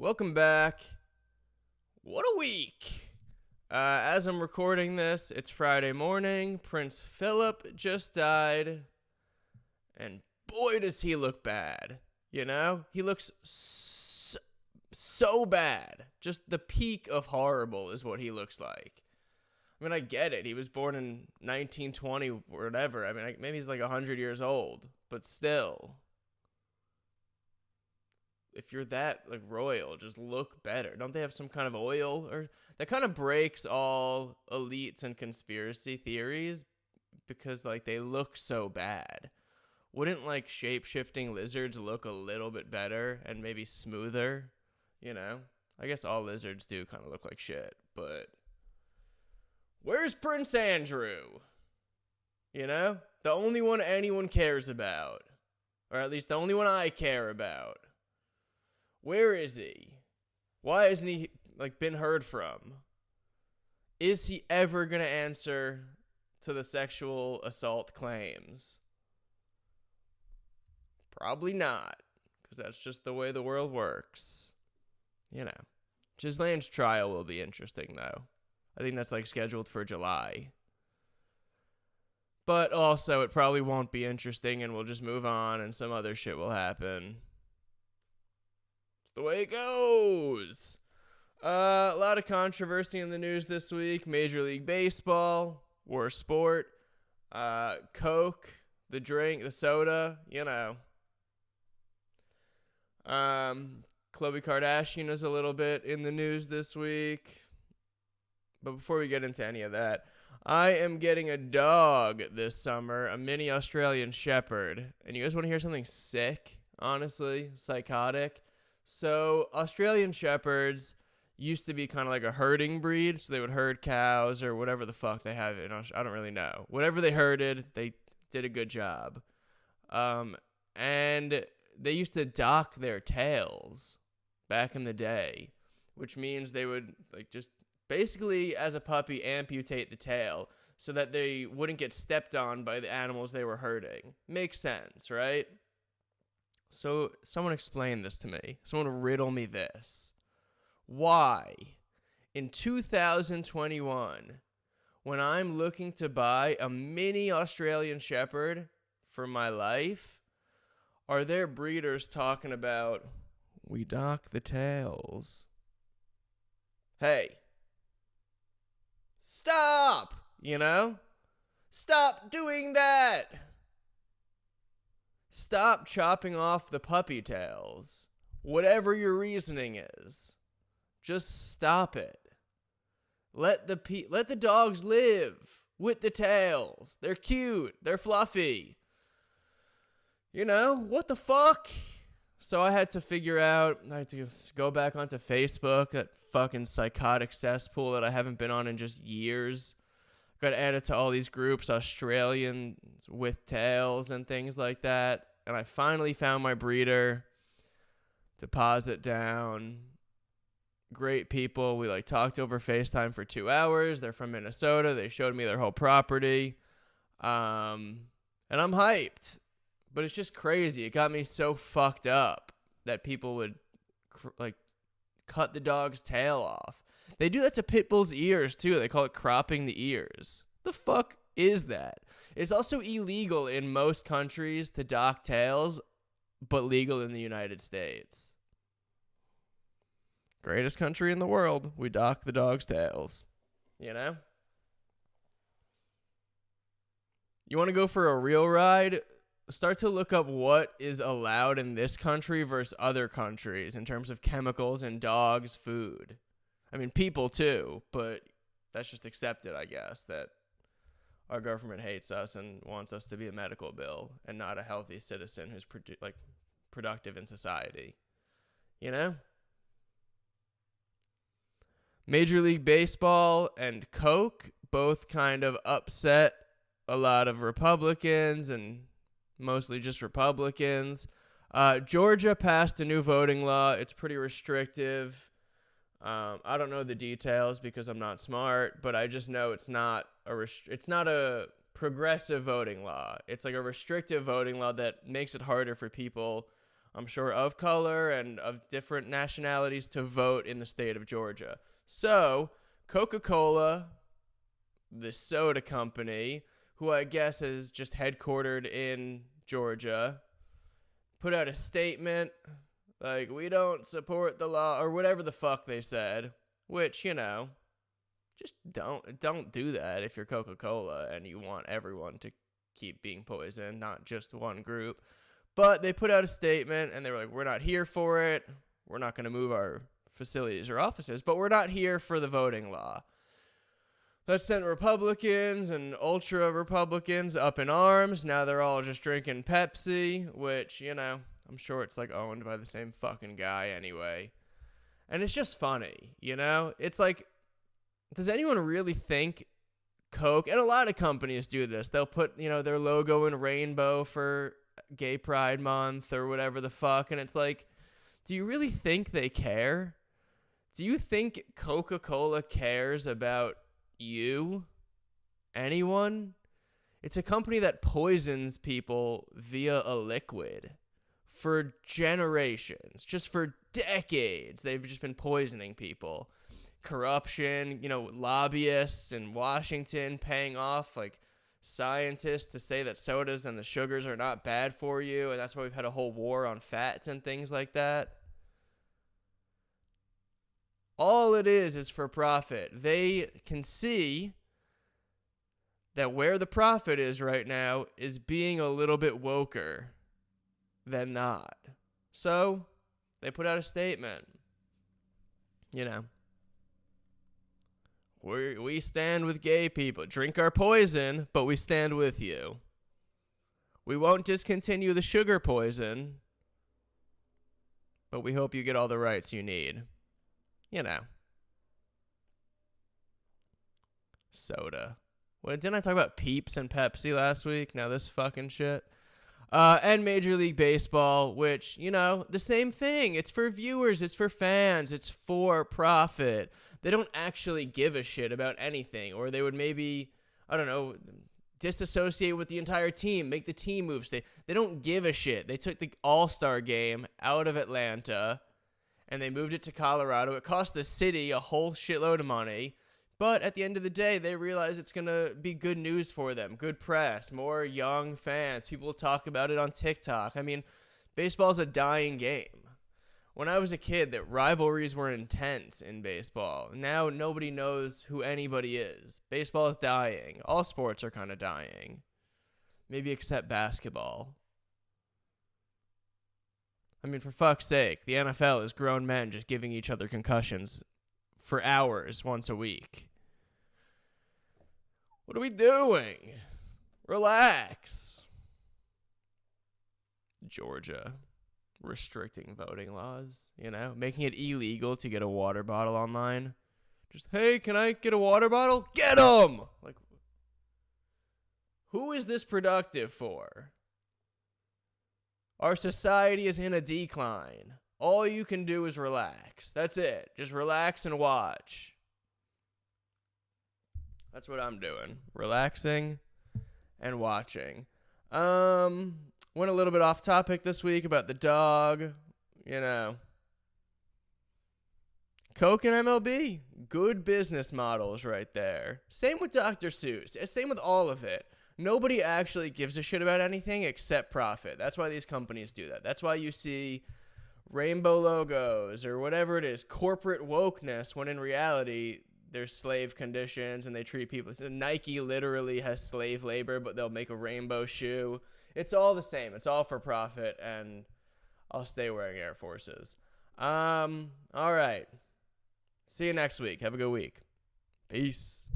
Welcome back. What a week. As I'm recording this, it's Friday morning. Prince Philip just died. And boy, does he look bad. You know? He looks so bad. Just the peak of horrible is what he looks like. I mean, I get it. He was born in 1920 or whatever. I mean, maybe he's like 100 years old. But still. If you're that like royal, just look better. Don't they have some kind of oil or that kind of breaks all elites and conspiracy theories because like they look so bad? Wouldn't like shape-shifting lizards look a little bit better and maybe smoother? You know? I guess all lizards do kind of look like shit, but where's Prince Andrew? You know? The only one anyone cares about. Or at least the only one I care about. Where is he? Why hasn't he been heard from? Is he ever going to answer to the sexual assault claims? Probably not, because that's just the way the world works. You know, Ghislaine's trial will be interesting, though. I think that's scheduled for July. But also, it probably won't be interesting, and we'll just move on, and some other shit will happen. The way it goes. A lot of controversy in the news this week. Major League Baseball, worst sport. Coke, the drink, the soda, you know. Khloe Kardashian is a little bit in the news this week. But before we get into any of that, I am getting a dog this summer, a mini Australian Shepherd. And you guys want to hear something sick? Honestly, psychotic. So Australian Shepherds used to be kind of like a herding breed. So they would herd cows or whatever the fuck they have in Australia. I don't really know. Whatever they herded, they did a good job. And they used to dock their tails back in the day, which means they would just basically as a puppy amputate the tail so that they wouldn't get stepped on by the animals they were herding. Makes sense, right? So someone explain this to me. Someone riddle me this. Why, in 2021, when I'm looking to buy a mini Australian Shepherd for my life, are there breeders talking about, we dock the tails? Hey, stop, you know? Stop doing that. Stop chopping off the puppy tails. Whatever your reasoning is. Just stop it. Let the dogs live with the tails. They're cute. They're fluffy. You know, what the fuck? So I had to go back onto Facebook, that fucking psychotic cesspool that I haven't been on in just years. Got added to all these groups, Australian with tails and things like that. And I finally found my breeder. Deposit down. Great people. We talked over FaceTime for 2 hours. They're from Minnesota. They showed me their whole property. And I'm hyped. But it's just crazy. It got me so fucked up that people would cut the dog's tail off. They do that to pit bulls' ears, too. They call it cropping the ears. The fuck is that? It's also illegal in most countries to dock tails, but legal in the United States. Greatest country in the world. We dock the dog's tails. You know? You want to go for a real ride? Start to look up what is allowed in this country versus other countries in terms of chemicals in dogs' food. I mean, people too, but that's just accepted, I guess, that our government hates us and wants us to be a medical bill and not a healthy citizen who's productive in society. You know? Major League Baseball and Coke both kind of upset a lot of Republicans and mostly just Republicans. Georgia passed a new voting law. It's pretty restrictive. I don't know the details because I'm not smart, but I just know it's not a progressive voting law. It's a restrictive voting law that makes it harder for people I'm sure, of color and of different nationalities to vote in the state of Georgia. So, Coca-Cola, the soda company, who I guess is just headquartered in Georgia, put out a statement like, we don't support the law, or whatever the fuck they said, which, you know, just don't do that if you're Coca-Cola and you want everyone to keep being poisoned, not just one group. But they put out a statement and they were like, we're not here for it. We're not going to move our facilities or offices, but we're not here for the voting law. That sent Republicans and ultra Republicans up in arms. Now they're all just drinking Pepsi, which, you know, I'm sure it's like owned by the same fucking guy anyway. And it's just funny, you know? It's like, does anyone really think Coke, and a lot of companies do this, they'll put, you know, their logo in rainbow for Gay Pride Month or whatever the fuck, and it's like, do you really think they care? Do you think Coca-Cola cares about you? Anyone? It's a company that poisons people via a liquid for generations, just for decades. They've just been poisoning people. Corruption, you know, lobbyists in Washington paying off like scientists to say that sodas and the sugars are not bad for you, and that's why we've had a whole war on fats and things like that. All it is for profit. They can see that where the profit is right now is being a little bit woker than not. So they put out a statement. You know, we stand with gay people. Drink our poison, but we stand with you. We won't discontinue the sugar poison, but we hope you get all the rights you need. You know. Soda. Well, didn't I talk about Peeps and Pepsi last week? Now this fucking shit. And Major League Baseball, which, you know, the same thing. It's for viewers. It's for fans. It's for profit. They don't actually give a shit about anything. Or they would maybe, I don't know, disassociate with the entire team, make the team moves. They don't give a shit. They took the All-Star game out of Atlanta and they moved it to Colorado. It cost the city a whole shitload of money. But at the end of the day, they realize it's going to be good news for them. Good press, more young fans. People will talk about it on TikTok. I mean, baseball's a dying game. When I was a kid, that rivalries were intense in baseball. Now nobody knows who anybody is. Baseball is dying. All sports are kind of dying. Maybe except basketball. I mean, for fuck's sake, the NFL is grown men just giving each other concussions for hours once a week. What are we doing? Relax. Georgia. Restricting voting laws, you know, making it illegal to get a water bottle online. Just, hey, can I get a water bottle? Get them! Like, who is this productive for? Our society is in a decline. All you can do is relax. That's it. Just relax and watch. That's what I'm doing. Relaxing and watching. Went a little bit off topic this week about the dog. You know, Coke and MLB, good business models right there. Same with Dr. Seuss. Same with all of it. Nobody actually gives a shit about anything except profit. That's why these companies do that. That's why you see rainbow logos or whatever it is, corporate wokeness, when in reality, there's slave conditions and they treat people. So Nike literally has slave labor, but they'll make a rainbow shoe. It's all the same. It's all for profit, and I'll stay wearing Air Forces. All right. See you next week. Have a good week. Peace.